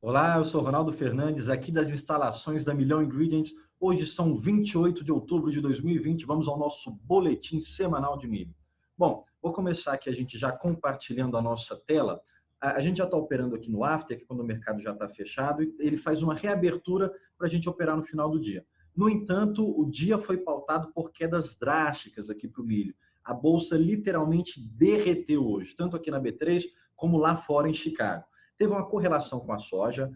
Olá, eu sou Ronaldo Fernandes, aqui das instalações da Milhão Ingredients. Hoje são 28 de outubro de 2020, vamos ao nosso boletim semanal de milho. Bom, vou começar aqui a gente já compartilhando a nossa tela. A gente já está operando aqui no After, que quando o mercado já está fechado, e ele faz uma reabertura para a gente operar no final do dia. No entanto, o dia foi pautado por quedas drásticas aqui para o milho. A bolsa literalmente derreteu hoje, tanto aqui na B3 como lá fora em Chicago. Teve uma correlação com a soja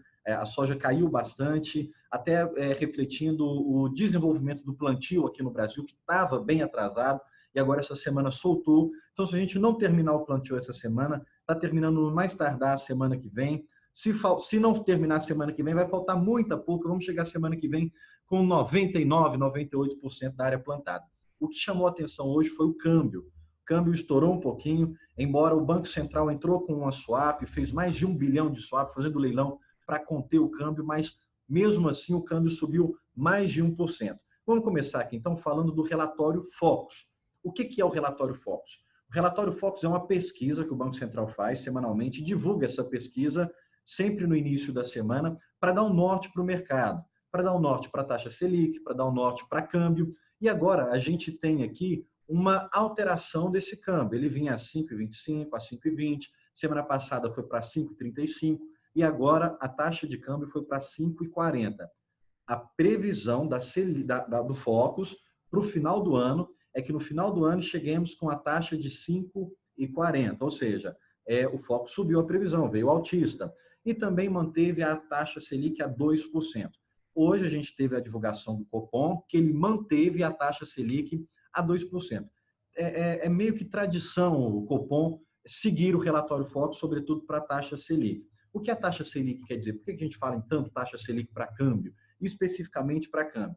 caiu bastante, até refletindo o desenvolvimento do plantio aqui no Brasil, que estava bem atrasado, e agora essa semana soltou. Então, se a gente não terminar o plantio essa semana, está terminando mais tardar a semana que vem. Se não terminar a semana que vem, vai faltar muita pouco, vamos chegar a semana que vem com 99, 98% da área plantada. O que chamou a atenção hoje foi o câmbio. O câmbio estourou um pouquinho, embora o Banco Central entrou com uma swap, fez mais de 1 bilhão de swap, fazendo leilão para conter o câmbio, mas mesmo assim o câmbio subiu mais de 1%. Vamos começar aqui então falando do relatório Focus. O que é o relatório Focus? O relatório Focus é uma pesquisa que o Banco Central faz semanalmente, divulga essa pesquisa sempre no início da semana para dar um norte para o mercado, para dar um norte para a taxa Selic, para dar um norte para câmbio. E agora a gente tem aqui uma alteração desse câmbio. Ele vinha a 5,25, a 5,20, semana passada foi para 5,35 e agora a taxa de câmbio foi para 5,40. A previsão do Focus para o final do ano é que no final do ano cheguemos com a taxa de 5,40, ou seja, o Focus subiu a previsão, veio altista, e também manteve a taxa Selic a 2%. Hoje a gente teve a divulgação do Copom, que ele manteve a taxa Selic a 2%. É meio que tradição o Copom seguir o relatório Focus, sobretudo para a taxa Selic. O que a taxa Selic quer dizer? Por que a gente fala em tanto taxa Selic para câmbio? Especificamente para câmbio.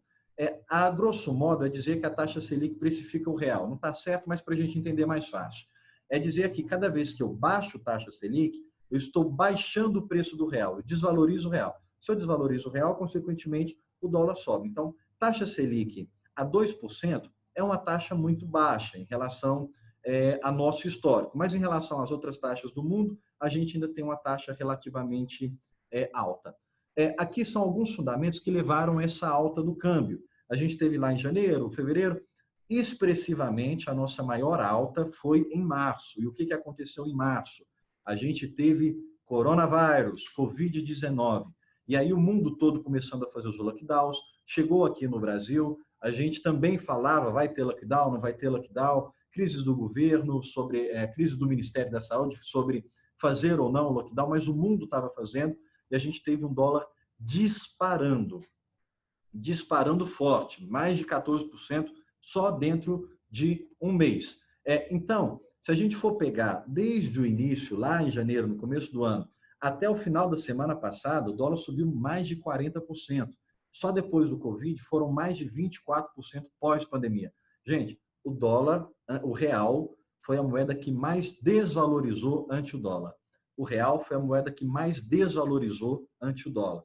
A grosso modo, é dizer que a taxa Selic precifica o real. Não está certo, mas para a gente entender mais fácil. É dizer que cada vez que eu baixo taxa Selic, eu estou baixando o preço do real, eu desvalorizo o real. Se eu desvalorizo o real, consequentemente, o dólar sobe. Então, taxa Selic a 2% é uma taxa muito baixa em relação a nosso histórico. Mas em relação às outras taxas do mundo, a gente ainda tem uma taxa relativamente alta. Aqui são alguns fundamentos que levaram essa alta do câmbio. A gente teve lá em janeiro, fevereiro, expressivamente a nossa maior alta foi em março. E o que aconteceu em março? A gente teve coronavírus, Covid-19. E aí o mundo todo começando a fazer os lockdowns, chegou aqui no Brasil, a gente também falava, vai ter lockdown, não vai ter lockdown, crises do governo, sobre crise do Ministério da Saúde, sobre fazer ou não o lockdown, mas o mundo estava fazendo, e a gente teve um dólar disparando, disparando forte, mais de 14% só dentro de um mês. Então, se a gente for pegar desde o início, lá em janeiro, no começo do ano, até o final da semana passada, o dólar subiu mais de 40%. Só depois do Covid foram mais de 24% pós-pandemia. Gente, o dólar, o real, foi a moeda que mais desvalorizou ante o dólar. O real foi a moeda que mais desvalorizou ante o dólar,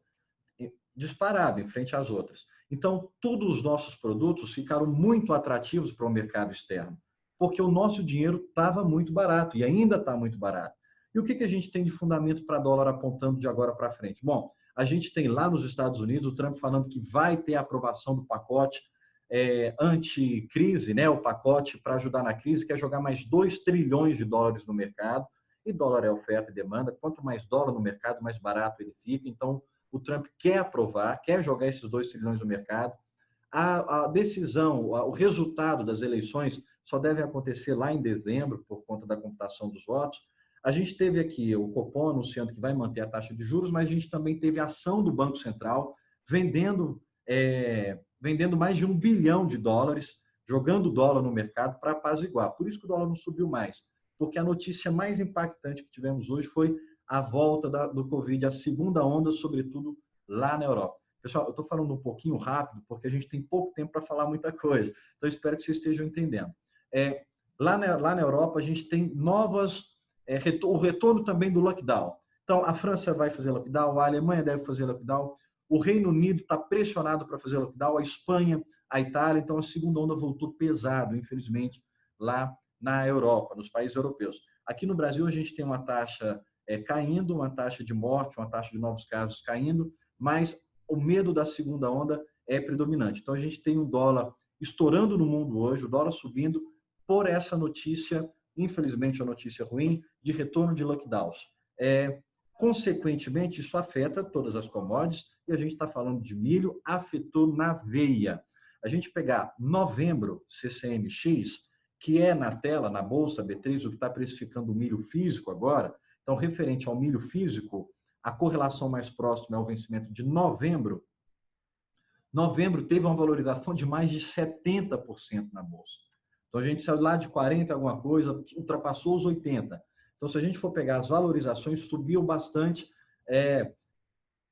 disparado em frente às outras. Então, todos os nossos produtos ficaram muito atrativos para o mercado externo, porque o nosso dinheiro estava muito barato e ainda está muito barato. E o que a gente tem de fundamento para dólar apontando de agora para frente? Bom, a gente tem lá nos Estados Unidos o Trump falando que vai ter a aprovação do pacote anti-crise, né? O pacote para ajudar na crise, que é jogar mais 2 trilhões de dólares no mercado. E dólar é oferta e demanda. Quanto mais dólar no mercado, mais barato ele fica. Então, o Trump quer aprovar, quer jogar esses 2 trilhões no mercado. A decisão, o resultado das eleições só deve acontecer lá em dezembro, por conta da computação dos votos. A gente teve aqui o Copom anunciando que vai manter a taxa de juros, mas a gente também teve a ação do Banco Central vendendo mais de 1 bilhão de dólares, jogando dólar no mercado para apaziguar. Por isso que o dólar não subiu mais, porque a notícia mais impactante que tivemos hoje foi a volta do Covid, a segunda onda, sobretudo lá na Europa. Pessoal, eu estou falando um pouquinho rápido, porque a gente tem pouco tempo para falar muita coisa. Então, espero que vocês estejam entendendo. Lá na Europa, a gente tem o retorno também do lockdown. Então, a França vai fazer lockdown, a Alemanha deve fazer lockdown, o Reino Unido está pressionado para fazer lockdown, a Espanha, a Itália. Então, a segunda onda voltou pesado, infelizmente, lá na Europa, nos países europeus. Aqui no Brasil, a gente tem uma taxa caindo, uma taxa de morte, uma taxa de novos casos caindo, mas o medo da segunda onda é predominante. Então, a gente tem um dólar estourando no mundo hoje, o dólar subindo por essa notícia, infelizmente, uma notícia ruim, de retorno de lockdowns. Consequentemente, isso afeta todas as commodities, e a gente está falando de milho, afetou na veia. A gente pegar novembro CCMX, que é na tela, na Bolsa B3, o que está precificando o milho físico agora, então, referente ao milho físico, a correlação mais próxima é o vencimento de novembro. Novembro teve uma valorização de mais de 70% na Bolsa. Então, a gente saiu lá de 40 alguma coisa, ultrapassou os 80. Então, se a gente for pegar as valorizações, subiu bastante,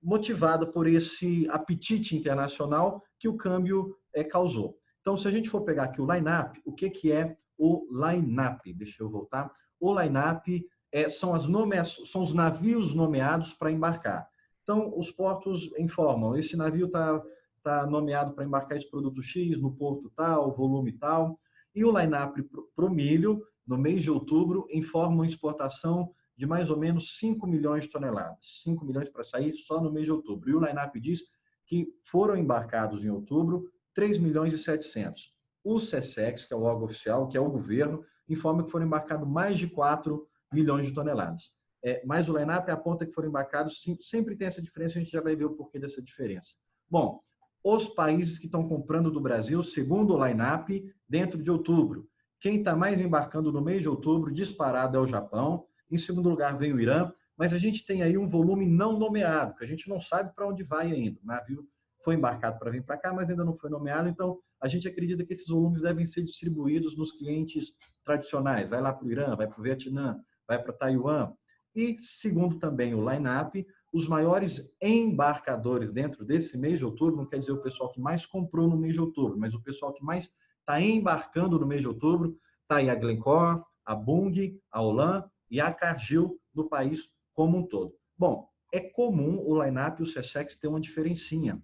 motivada por esse apetite internacional que o câmbio causou. Então, se a gente for pegar aqui o line-up, o que é o line-up? Deixa eu voltar. O line-up são os navios nomeados para embarcar. Então, os portos informam, esse navio está nomeado para embarcar esse produto X no porto tal, volume tal. E o line-up para o milho, no mês de outubro, informa uma exportação de mais ou menos 5 milhões de toneladas. 5 milhões para sair só no mês de outubro. E o line-up diz que foram embarcados em outubro 3 milhões e 700. O SESEX, que é o órgão oficial, que é o governo, informa que foram embarcados mais de 4 milhões de toneladas. Mas o line-up aponta que foram embarcados, sempre tem essa diferença, a gente já vai ver o porquê dessa diferença. Bom, os países que estão comprando do Brasil, segundo o line-up, dentro de outubro. Quem está mais embarcando no mês de outubro, disparado, é o Japão. Em segundo lugar vem o Irã, mas a gente tem aí um volume não nomeado, que a gente não sabe para onde vai ainda. O navio foi embarcado para vir para cá, mas ainda não foi nomeado, então a gente acredita que esses volumes devem ser distribuídos nos clientes tradicionais. Vai lá para o Irã, vai para o Vietnã, vai para Taiwan. E, segundo também o line-up, os maiores embarcadores dentro desse mês de outubro, não quer dizer o pessoal que mais comprou no mês de outubro, mas o pessoal que mais está embarcando no mês de outubro, está aí a Glencore, a Bunge, a Olam e a Cargill do país como um todo. Bom, é comum o line-up e o SESEX ter uma diferencinha.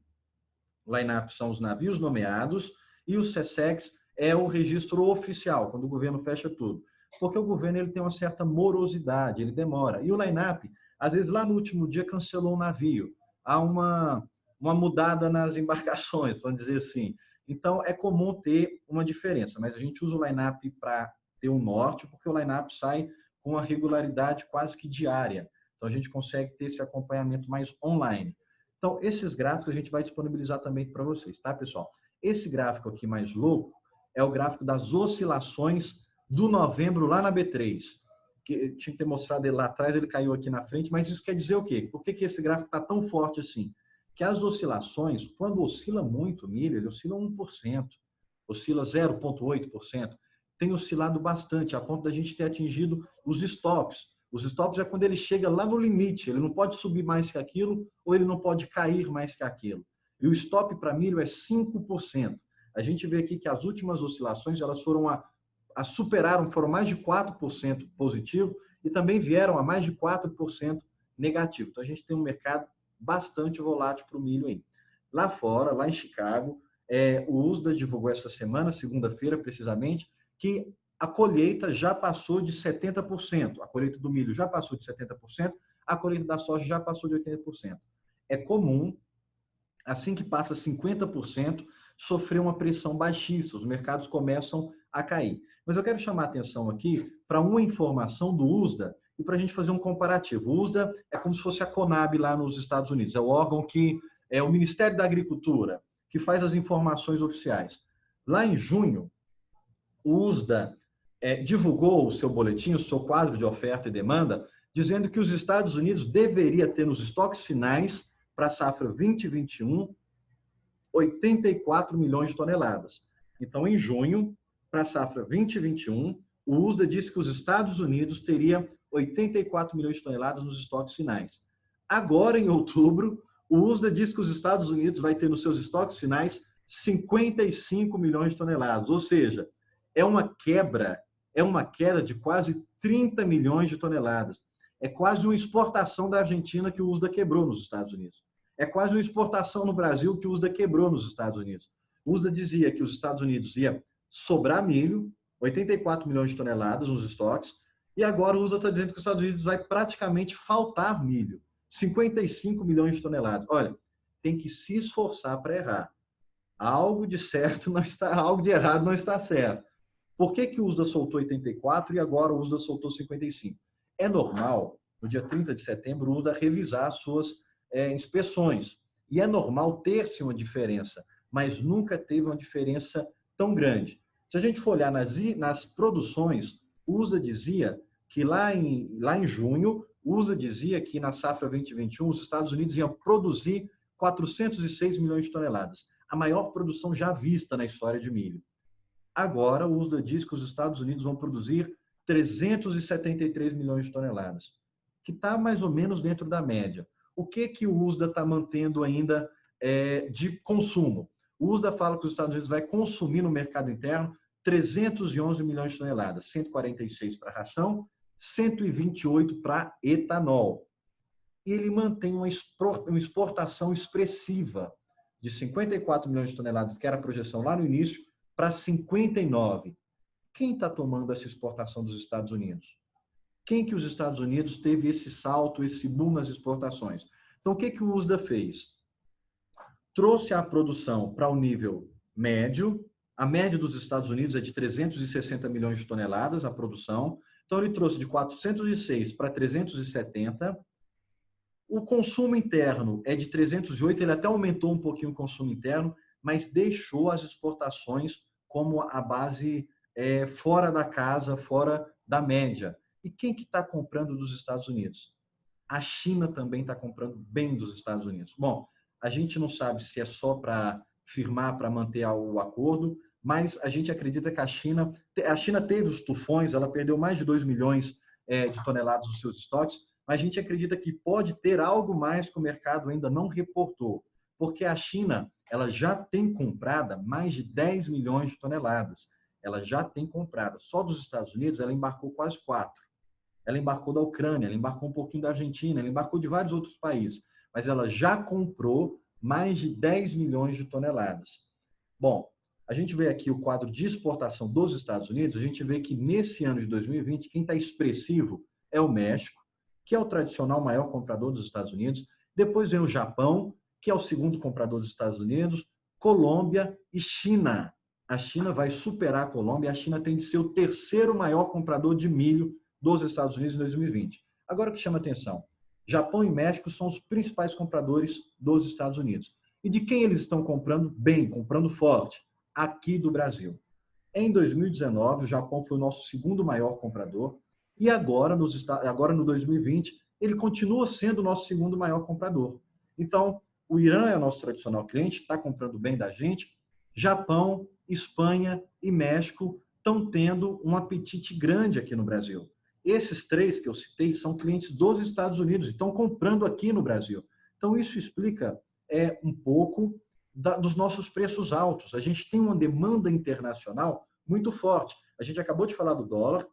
O line-up são os navios nomeados e o SESEX é o registro oficial, quando o governo fecha tudo. Porque o governo ele tem uma certa morosidade, ele demora. E o line-up, às vezes lá no último dia cancelou um navio. Há uma mudada nas embarcações, vamos dizer assim. Então, é comum ter uma diferença, mas a gente usa o line-up para ter um norte, porque o line-up sai com uma regularidade quase que diária. Então, a gente consegue ter esse acompanhamento mais online. Então, esses gráficos a gente vai disponibilizar também para vocês, tá, pessoal? Esse gráfico aqui mais louco é o gráfico das oscilações do novembro lá na B3. Que tinha que ter mostrado ele lá atrás, ele caiu aqui na frente, mas isso quer dizer o quê? Por que esse gráfico está tão forte assim? Que as oscilações, quando oscila muito o milho, ele oscila 1%, oscila 0,8%, tem oscilado bastante, a ponto da gente ter atingido os stops. Os stops é quando ele chega lá no limite, ele não pode subir mais que aquilo, ou ele não pode cair mais que aquilo. E o stop para milho é 5%. A gente vê aqui que as últimas oscilações, elas superaram, foram mais de 4% positivo e também vieram a mais de 4% negativo. Então, a gente tem um mercado bastante volátil para o milho aí. Lá fora, lá em Chicago, o USDA divulgou essa semana, segunda-feira precisamente, que a colheita já passou de 70%. A colheita do milho já passou de 70%, a colheita da soja já passou de 80%. É comum, assim que passa 50%, sofrer uma pressão baixista, os mercados começam a cair. Mas eu quero chamar a atenção aqui para uma informação do USDA e para a gente fazer um comparativo. O USDA é como se fosse a Conab lá nos Estados Unidos, é o órgão que é o Ministério da Agricultura, que faz as informações oficiais. Lá em junho, o USDA divulgou o seu boletim, o seu quadro de oferta e demanda, dizendo que os Estados Unidos deveria ter nos estoques finais para a safra 2021 84 milhões de toneladas. Então, em junho, para a safra 2021, o USDA disse que os Estados Unidos teria 84 milhões de toneladas nos estoques finais. Agora, em outubro, o USDA diz que os Estados Unidos vai ter nos seus estoques finais 55 milhões de toneladas, ou seja, é uma queda de quase 30 milhões de toneladas. É quase uma exportação da Argentina que o USDA quebrou nos Estados Unidos. É quase uma exportação no Brasil que o USDA quebrou nos Estados Unidos. O USDA dizia que os Estados Unidos ia sobrar milho, 84 milhões de toneladas nos estoques, E agora o USDA está dizendo que os Estados Unidos vai praticamente faltar milho. 55 milhões de toneladas. Olha, tem que se esforçar para errar. Algo de certo não está, algo de errado não está certo. Por que que o USDA soltou 84 e agora o USDA soltou 55? É normal, no dia 30 de setembro, o USDA revisar as suas inspeções. E é normal ter-se uma diferença, mas nunca teve uma diferença tão grande. Se a gente for olhar nas produções, o USDA dizia que lá em junho, o USDA dizia que na safra 2021 os Estados Unidos iam produzir 406 milhões de toneladas, a maior produção já vista na história de milho. Agora, o USDA diz que os Estados Unidos vão produzir 373 milhões de toneladas, que está mais ou menos dentro da média. O que o USDA está mantendo ainda de consumo? O USDA fala que os Estados Unidos vai consumir no mercado interno 311 milhões de toneladas, 146 para ração, 128 para etanol. E ele mantém uma exportação expressiva de 54 milhões de toneladas, que era a projeção lá no início, para 59. Quem está tomando essa exportação dos Estados Unidos? Quem que os Estados Unidos teve esse salto, esse boom nas exportações? Então, o que o USDA fez? Trouxe a produção para o nível médio. A média dos Estados Unidos é de 360 milhões de toneladas, a produção. Então, ele trouxe de 406 para 370. O consumo interno é de 308, ele até aumentou um pouquinho o consumo interno, mas deixou as exportações como a base fora da casa, fora da média. E quem que está comprando dos Estados Unidos? A China também está comprando bem dos Estados Unidos. Bom, a gente não sabe se é só para firmar, para manter o acordo, mas a gente acredita que a China teve os tufões, ela perdeu mais de 2 milhões de toneladas dos seus estoques, mas a gente acredita que pode ter algo mais que o mercado ainda não reportou, porque a China ela já tem comprado mais de 10 milhões de toneladas. Ela já tem comprado. Só dos Estados Unidos, ela embarcou quase 4. Ela embarcou da Ucrânia, ela embarcou um pouquinho da Argentina, ela embarcou de vários outros países, mas ela já comprou mais de 10 milhões de toneladas. Bom, a gente vê aqui o quadro de exportação dos Estados Unidos, a gente vê que nesse ano de 2020, quem está expressivo é o México, que é o tradicional maior comprador dos Estados Unidos. Depois vem o Japão, que é o segundo comprador dos Estados Unidos, Colômbia e China. A China vai superar a Colômbia, a China tem de ser o terceiro maior comprador de milho dos Estados Unidos em 2020. Agora o que chama atenção, Japão e México são os principais compradores dos Estados Unidos. E de quem eles estão comprando bem, comprando forte? Aqui do Brasil. Em 2019, o Japão foi o nosso segundo maior comprador, e agora no 2020, ele continua sendo o nosso segundo maior comprador. Então, o Irã é o nosso tradicional cliente, está comprando bem da gente. Japão, Espanha e México estão tendo um apetite grande aqui no Brasil. Esses três que eu citei são clientes dos Estados Unidos e estão comprando aqui no Brasil. Então, isso explica um pouco dos nossos preços altos. A gente tem uma demanda internacional muito forte. A gente acabou de falar do dólar,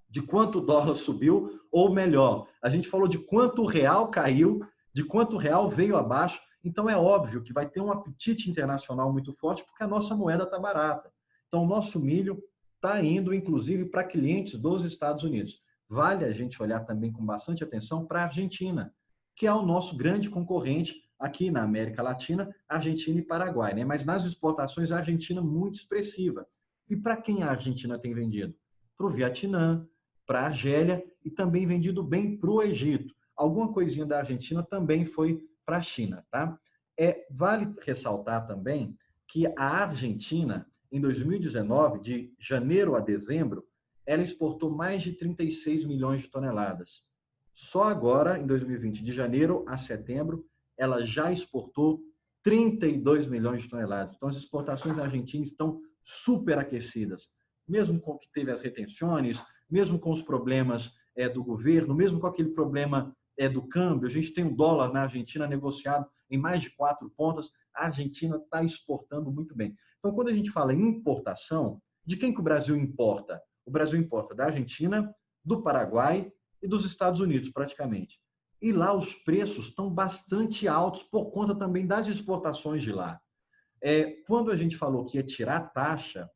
de quanto o dólar subiu, ou melhor, a gente falou de quanto o real caiu, de quanto o real veio abaixo. Então, é óbvio que vai ter um apetite internacional muito forte, porque a nossa moeda está barata. Então, o nosso milho está indo, inclusive, para clientes dos Estados Unidos. Vale a gente olhar também com bastante atenção para a Argentina, que é o nosso grande concorrente aqui na América Latina, Argentina e Paraguai, né? Mas nas exportações, a Argentina é muito expressiva. E para quem a Argentina tem vendido? Para o Vietnã, para a Argélia e também vendido bem para o Egito. Alguma coisinha da Argentina também foi para a China, tá? Vale ressaltar também que a Argentina, em 2019, de janeiro a dezembro, ela exportou mais de 36 milhões de toneladas. Só agora, em 2020, de janeiro a setembro, ela já exportou 32 milhões de toneladas. Então, as exportações da Argentina estão superaquecidas. Mesmo com que teve as retenções, mesmo com os problemas do governo, mesmo com aquele problema do câmbio, a gente tem o dólar na Argentina negociado em mais de 4 pontas, a Argentina está exportando muito bem. Então, quando a gente fala em importação, de quem que o Brasil importa? O Brasil importa da Argentina, do Paraguai e dos Estados Unidos, praticamente. E lá os preços estão bastante altos por conta também das exportações de lá. Quando a gente falou que ia tirar taxa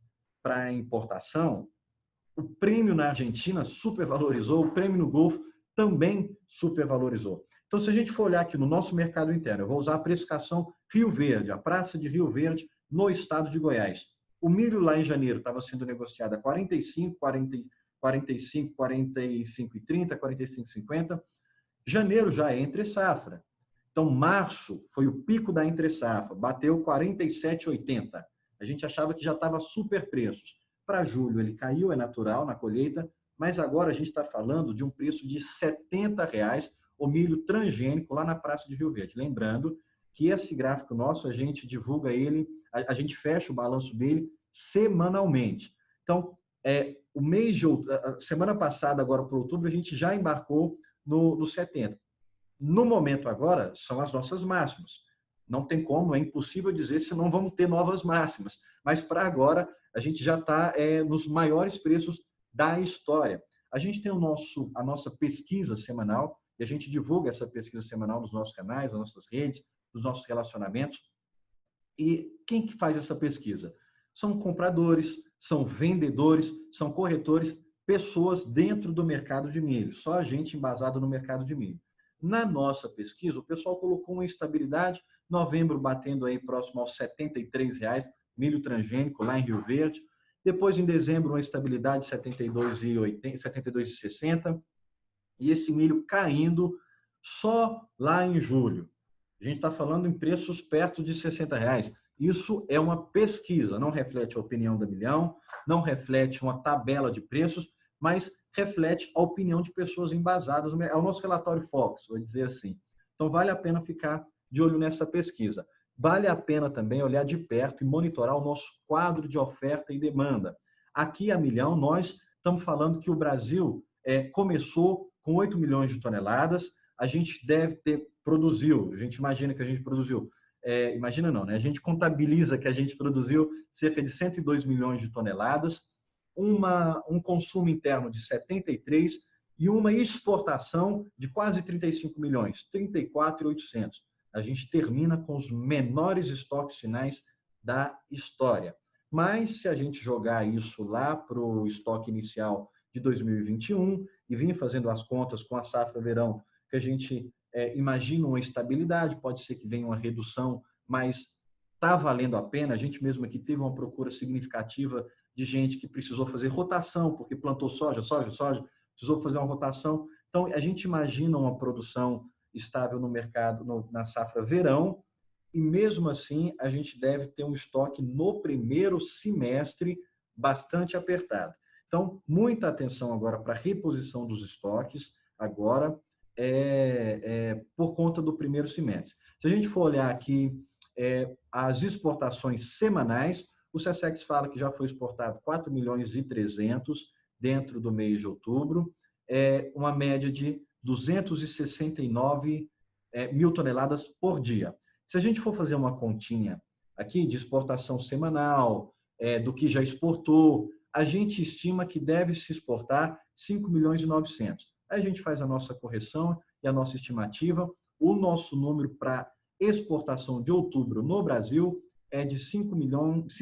para importação, O prêmio na Argentina supervalorizou, o prêmio no Golfo também supervalorizou. Então, se a gente for olhar aqui no nosso mercado interno, eu vou usar a precificação Rio Verde, a praça de Rio Verde, no estado de Goiás. O milho lá em janeiro estava sendo negociado a 45, 40, 45, 45,30, 45,50. Janeiro já é entre safra. Então, março foi o pico da entre safra, bateu 47,80. A gente achava que já estava super preços. Para julho ele caiu, é natural na colheita, mas agora a gente está falando de um preço de R$ 70 o milho transgênico lá na Praça de Rio Verde. Lembrando que esse gráfico nosso, a gente divulga ele, a gente fecha o balanço dele semanalmente. Então, o mês de semana passada, agora para outubro, a gente já embarcou no 70. No momento agora, são as nossas máximas. Não tem como, é impossível dizer se não vamos ter novas máximas. Mas para agora, a gente já está nos maiores preços da história. A gente tem a nossa pesquisa semanal, e a gente divulga essa pesquisa semanal nos nossos canais, nas nossas redes, nos nossos relacionamentos. E quem que faz essa pesquisa? São compradores, são vendedores, são corretores, pessoas dentro do mercado de milho, só a gente embasado no mercado de milho. Na nossa pesquisa, o pessoal colocou uma estabilidade, novembro batendo aí próximo aos R$ 73, milho transgênico lá em Rio Verde. Depois, em dezembro, uma estabilidade de R$ 72,80, 72,60. E esse milho caindo só lá em julho. A gente está falando em preços perto de R$ 60. Isso é uma pesquisa, não reflete a opinião da Milhão, não reflete uma tabela de preços, mas reflete a opinião de pessoas embasadas. É o nosso relatório Fox, vou dizer assim. Então, vale a pena ficar de olho nessa pesquisa. Vale a pena também olhar de perto e monitorar o nosso quadro de oferta e demanda. Aqui, a Milhão, nós estamos falando que o Brasil começou com 8 milhões de toneladas, a gente deve ter produziu, a gente imagina que a gente produziu, imagina não, né? A gente contabiliza que a gente produziu cerca de 102 milhões de toneladas, um consumo interno de 73 e uma exportação de quase 35 milhões, 34.800. A gente termina com os menores estoques finais da história. Mas se a gente jogar isso lá para o estoque inicial de 2021 e vir fazendo as contas com a safra verão, que a gente imagina uma estabilidade, pode ser que venha uma redução, mas está valendo a pena. A gente mesmo aqui teve uma procura significativa de gente que precisou fazer rotação, porque plantou soja, precisou fazer uma rotação. Então, a gente imagina uma produção estável no mercado, na safra verão, e mesmo assim a gente deve ter um estoque no primeiro semestre bastante apertado. Então, muita atenção agora para a reposição dos estoques, agora, por conta do primeiro semestre. Se a gente for olhar aqui as exportações semanais, o SECEX fala que já foi exportado 4 milhões e 300 dentro do mês de outubro, uma média de 269 mil toneladas por dia. Se a gente for fazer uma continha aqui de exportação semanal, do que já exportou, a gente estima que deve se exportar 5 milhões e 900. Aí a gente faz a nossa correção e a nossa estimativa. O nosso número para exportação de outubro no Brasil é de 5 milhões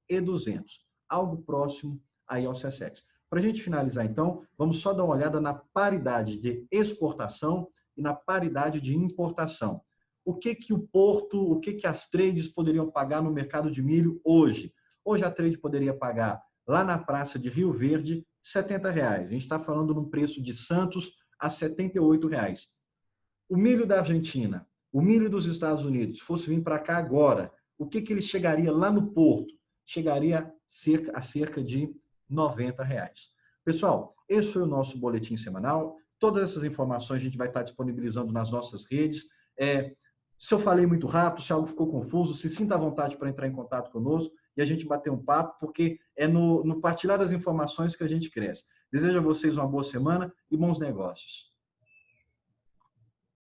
e 200, algo próximo aí ao SECEX. Para a gente finalizar, então, vamos só dar uma olhada na paridade de exportação e na paridade de importação. O que o porto, o que as trades poderiam pagar no mercado de milho hoje? Hoje a trade poderia pagar lá na praça de Rio Verde R$ 70. A gente está falando num preço de Santos a R$ 78. O milho da Argentina, o milho dos Estados Unidos, fosse vir para cá agora, o que ele chegaria lá no porto? Chegaria a cerca de R$ 90. Pessoal, esse foi o nosso boletim semanal. Todas essas informações a gente vai estar disponibilizando nas nossas redes. Se eu falei muito rápido, se algo ficou confuso, se sinta à vontade para entrar em contato conosco e a gente bater um papo, porque é no partilhar das informações que a gente cresce. Desejo a vocês uma boa semana e bons negócios.